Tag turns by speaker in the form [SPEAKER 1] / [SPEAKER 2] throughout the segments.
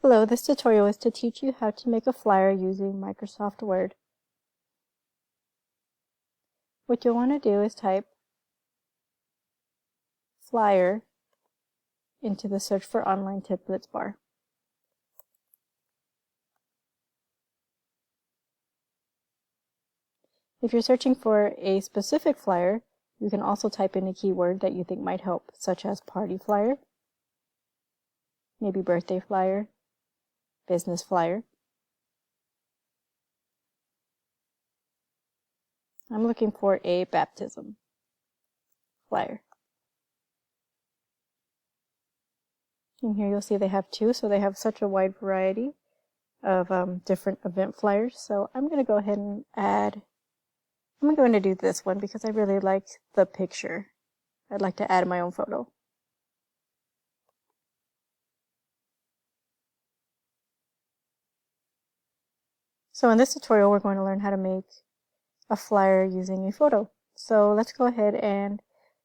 [SPEAKER 1] Hello, this tutorial is to teach you how to make a flyer using Microsoft Word. What you'll want to do is type flyer into the search for online templates bar. If you're searching for a specific flyer, you can also type in a keyword that you think might help, such as party flyer, maybe birthday flyer, business flyer. I'm looking for a baptism flyer. And here you'll see they have two, so they have such a wide variety of different event flyers. So I'm going to go ahead and I'm going to do this one because I really liked the picture. I'd like to add my own photo. So in this tutorial, we're going to learn how to make a flyer using a photo. So let's go ahead and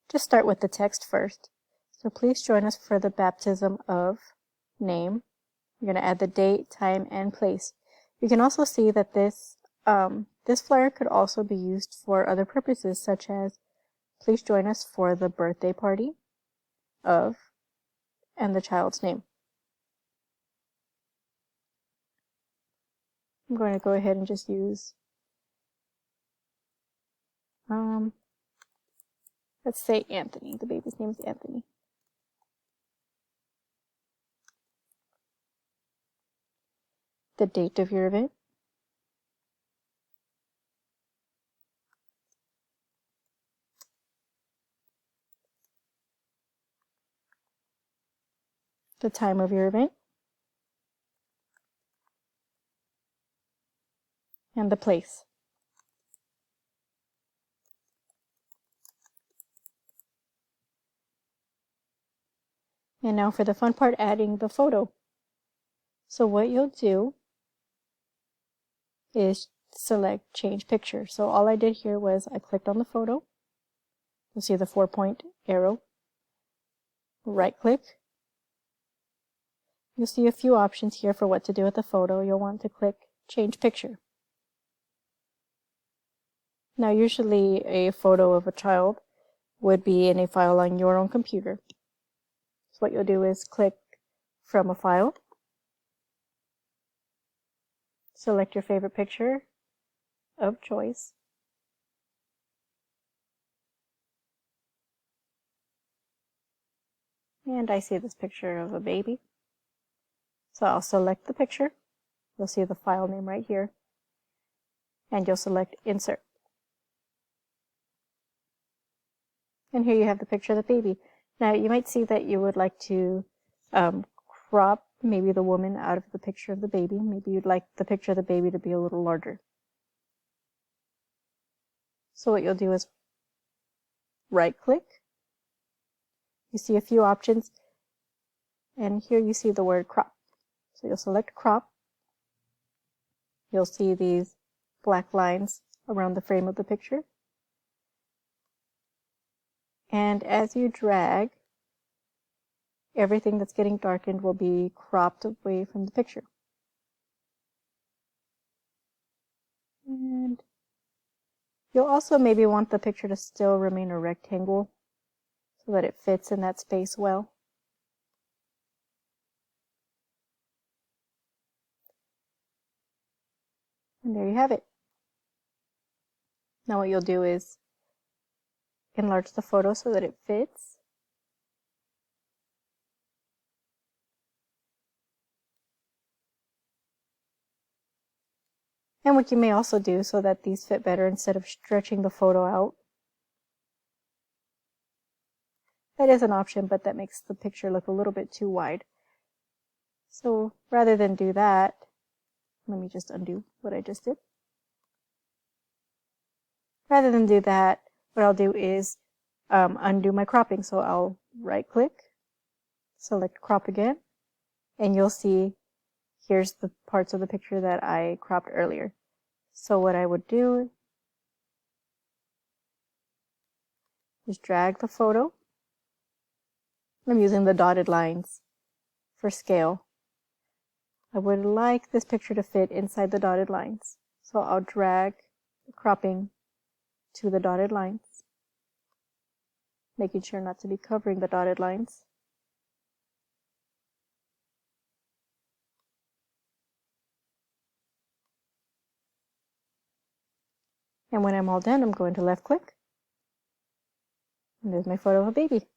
[SPEAKER 1] just start with the text first. So please join us for the baptism of name. You're going to add the date, time, and place. You can also see that this flyer could also be used for other purposes, such as please join us for the birthday party of and the child's name. I'm going to go ahead and just use, let's say Anthony. The baby's name is Anthony. The date of your event. The time of your event. And the place. And now for the fun part, adding the photo. So what you'll do is select change picture. So all I did here was I clicked on the photo. You'll see the 4-point arrow. Right click. You'll see a few options here for what to do with the photo. You'll want to click change picture. Now usually a photo of a child would be in a file on your own computer. So what you'll do is click from a file. Select your favorite picture of choice. And I see this picture of a baby. So I'll select the picture. You'll see the file name right here. And you'll select insert. And here you have the picture of the baby. Now you might see that you would like to crop maybe the woman out of the picture of the baby. Maybe you'd like the picture of the baby to be a little larger. So what you'll do is right click. You see a few options. And here you see the word crop. So you'll select crop. You'll see these black lines around the frame of the picture. And as you drag, everything that's getting darkened will be cropped away from the picture. And you'll also maybe want the picture to still remain a rectangle so that it fits in that space well. And there you have it. Now what you'll do is enlarge the photo so that it fits. And what you may also do so that these fit better, instead of stretching the photo out, that is an option, but that makes the picture look a little bit too wide. So rather than do that, let me just undo what I just did. Rather than do that, what I'll do is undo my cropping. So I'll right click, select crop again, and you'll see here's the parts of the picture that I cropped earlier. So what I would do is drag the photo. I'm using the dotted lines for scale. I would like this picture to fit inside the dotted lines. So I'll drag the cropping to the dotted lines, making sure not to be covering the dotted lines. And when I'm all done, I'm going to left click. And there's my photo of a baby.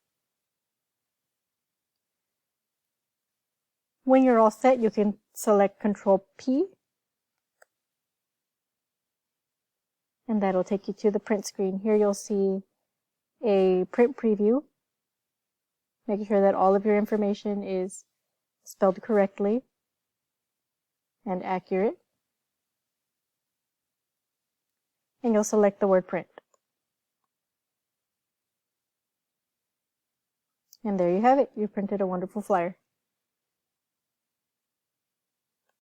[SPEAKER 1] When you're all set, you can select Control P. And that'll take you to the print screen. Here you'll see a print preview, making sure that all of your information is spelled correctly and accurate. And you'll select the word print. And there you have it. You printed a wonderful flyer.